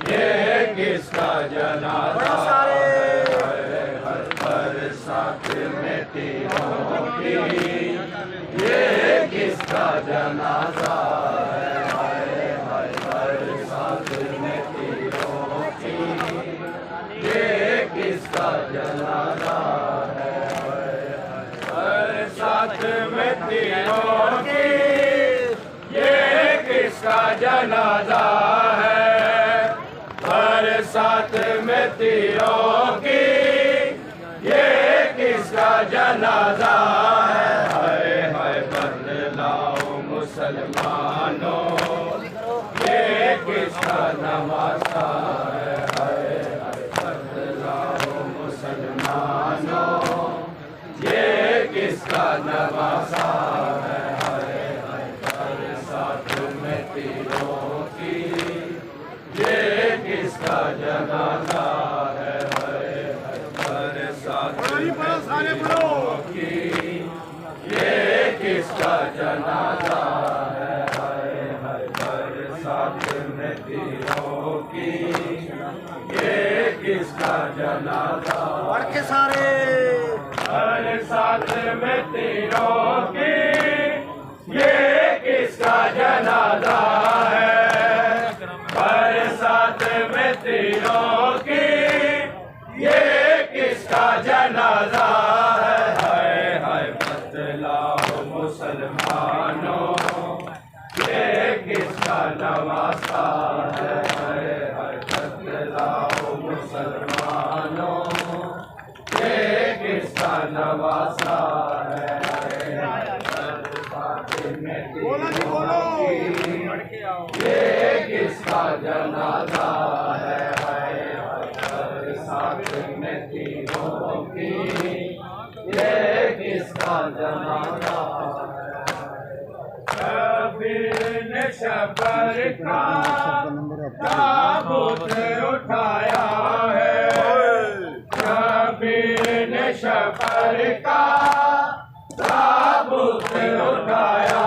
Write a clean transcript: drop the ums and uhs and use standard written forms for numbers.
ये किसका जनाजा है? हर बरसात में तीरों की ये किसका जनाजा है? हर बरसात में तीरों की ये किसका जनाजा है? बरसात में तीरों की ये किसका जनाजा है? बरसात में तीरों की ये किसका जनाजा है? हाय हाय बदलाओ मुसलमानों ये किसका नवासा है? हाय हाय बदलाओ मुसलमानों ये किसका नवासा है? हाय हाय बरसात में तीरों की ये किसका जनाजा है? हाय हाय बरसात में तीरों की ये किसका जनाजा है? हाय हाय बरसात में तीरों की ये किसका जनाजा? के सारे बरसात में तीरों की ये किसका जनाजा है? बरसात में तीरों की ये किसका जनाजा है? हाय हाय बतलाओ मुसलमानों ये किसका नवासा है? हाय हाय बतलाओ मुसलमानों ये किसका नवासा है? बोलो ये किसका जनाजा है? बरसात में तीरों की ये किसका जनाजा है? कबीर ने शबर का ताबूत उठाया है। कबीर ने शबर का ताबूत उठाया